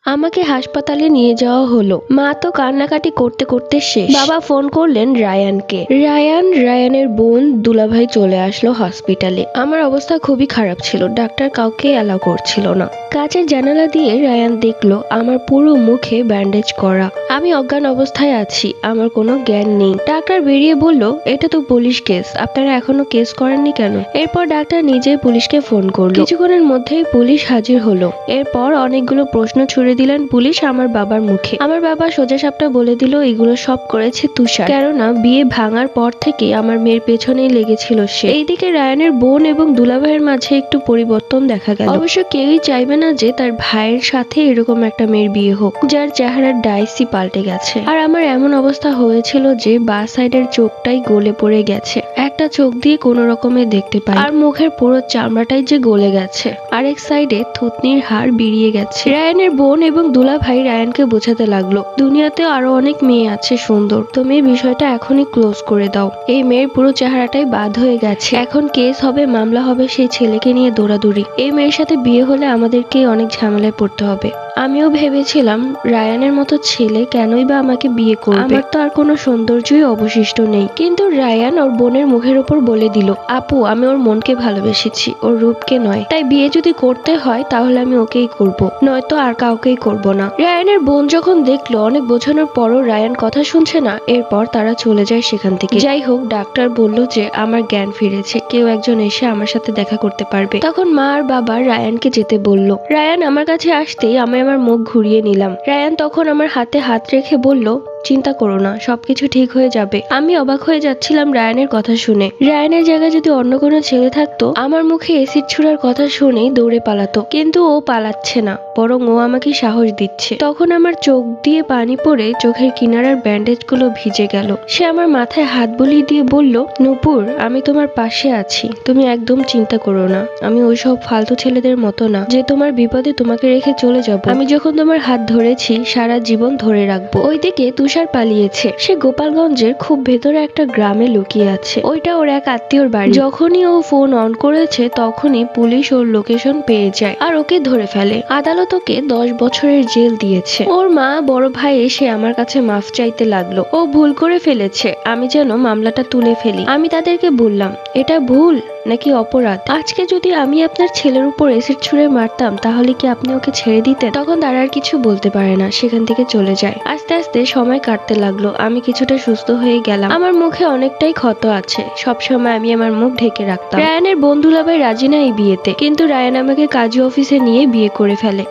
আমাকে হাসপাতালে নিয়ে যাওয়া হলো। মা তো কান্নাকাটি করতে করতে শেষ। বাবা ফোন করলেন রায়ানকে। রায়ানের বোন দুলাভাই চলে আসলো হসপিটালে। আমার অবস্থা খুবই খারাপ ছিল, ডাক্তার কাউকে অ্যালাউ করছিল না। কাচের জানালা দিয়ে রায়ান দেখলো আমার পুরো মুখে ব্যান্ডেজ করা। আমি অজ্ঞান অবস্থায় আছি, আমার কোনো জ্ঞান নেই। ডাক্তার বেরিয়ে বলল, এটা তো পুলিশ কেস, আপনারা এখনো কেস করেননি কেন? এরপর ডাক্তার নিজেই পুলিশকে ফোন করলো। কিছুক্ষণের মধ্যেই পুলিশ হাজির হলো। এরপর অনেকগুলো প্রশ্ন ছুড়ে দিলেন পুলিশ আমার বাবার মুখে। আমার বাবা সোজাসাপটা বলে দিল এগুলো সব করেছে তুষার, কেননা বিয়ে ভাঙার পর থেকে আমার মেয়ের পেছনেই লেগেছিল সে। এইদিকে রায়ানের বোন এবং দুলাভাইয়ের মাঝে একটু পরিবর্তন দেখা গেল। অবশ্য কেউই চাইবে না যে তার ভাইয়ের সাথে এরকম একটা মেয়ের বিয়ে হোক, যার চেহারার ডাইসই পাল্টে গেছে। আর আমার এমন অবস্থা হয়েছিল যে বাঁ সাইডের চোখটাই গলে পড়ে গেছে, একটা চোখ দিয়ে কোনো রকমে দেখতে পাই, আর মুখের পুরো চামড়াটাই যে গলে গেছে, আরেক সাইডে থুতনির হাড় বেরিয়ে গেছে। রায়ানের বোন এবং দুলাভাই রায়ানকে বোঝাতে লাগলো, দুনিয়াতে আরো অনেক মেয়ে আছে সুন্দর, তুমি বিষয়টা এখনই ক্লোজ করে দাও। এই মেয়ের পুরো চেহারাটাই বাদ হয়ে গেছে, এখন কেস হবে, মামলা হবে, সেই ছেলেকে নিয়ে দৌড়াদৌড়ি। এই মেয়ের সাথে বিয়ে হলে আমাদেরকে অনেক ঝামেলায় পড়তে হবে। আমিও ভেবেছিলাম রায়ানের মতো ছেলে কেনই বা আমাকে বিয়ে করবে, আমার তো আর কোনো সৌন্দর্যই অবশিষ্ট নেই। কিন্তু রায়ান ওর বোনের মুখের উপর বলে দিল, আপু আমি ওর মনকে ভালোবেসেছি, ওর রূপকে নয়, তাই বিয়ে যদি করতে হয় তাহলে আমি ওকেই করব, নয়তো আর কাউকেই করব না। রায়ানের বোন যখন দেখলো অনেক বোঝানোর পরও রায়ান কথা শুনছে না, এরপর তারা চলে যায় সেখান থেকে। যাই হোক, ডাক্তার বলল যে আমার জ্ঞান ফিরেছে, কেউ একজন এসে আমার সাথে দেখা করতে পারবে। তখন মা আর বাবা রায়ানকে যেতে বলল। রায়ান আমার কাছে আসতেই আমি আমার মুখ ঘুরিয়ে নিলাম। রায়ান তখন আমার হাতে হাত রেখে বলল, চিন্তা করো না, সবকিছু ঠিক হয়ে যাবে। আমি অবাক হয়ে যাচ্ছিলাম রায়ানের কথা শুনে। রায়ানের জায়গায় যদি অন্য কোনো ছেলে থাকতো, আমার মুখে এসিড ছুড়ার কথা শুনেই দৌড়ে পালাতো, কিন্তু ও পালাচ্ছে না, বরং ও আমাকে সাহস দিচ্ছে। তখন আমার চোখ দিয়ে পানি পড়ে চোখের কিনারার ব্যান্ডেজ গুলো ভিজে গেল। সে আমার মাথায় হাত বুলিয়ে দিয়ে বলল, নূপুর আমি তোমার পাশে আছি, তুমি একদম চিন্তা করো না। আমি ওইসব ফালতু ছেলেদের মতো না যে তোমার বিপদে তোমাকে রেখে চলে যাব। আমি যখন তোমার হাত ধরেছি সারা জীবন ধরে রাখবো। ওইদিকে তুষার পালিয়েছে, সে গোপালগঞ্জের খুব ভেতরে একটা গ্রামে লুকিয়ে আছে। ওইটা ওর এক আত্মীয়র বাড়ি। যখনই ও ফোন অন করেছে তখনই পুলিশ ওর লোকেশন পেয়ে যায় আর ওকে ধরে ফেলে। আদালত ওকে 10 বছরের জেল দিয়েছে। ওর মা বড় ভাই এসে আমার কাছে মাফ চাইতে লাগলো, ও ভুল করে ফেলেছে, আমি যেন মামলাটা তুলে ফেলি। আমি তাদেরকে বললাম, এটা ভুল নাকি অপরাধ? আজকে যদি আমি আপনার ছেলের উপর এসিড ছুঁড়ে মারতাম তাহলে কি আপনি ওকে ছেড়ে দিতেন? তখন তারা আর কিছু বলতে পারে না, সেখান থেকে চলে যায়। আস্তে আস্তে সময় কাটতে লাগলো, আমি কিছুটা সুস্থ হয়ে গেলাম। আমার মুখে অনেকটাই ক্ষত আছে, সবসময় আমি আমার মুখ ঢেকে রাখতাম। রায়ানের বন্ধু দুলাভাই রাজি না এই বিয়েতে, কিন্তু রায়ান আমাকে কাজী অফিসে নিয়ে বিয়ে করে ফেলে।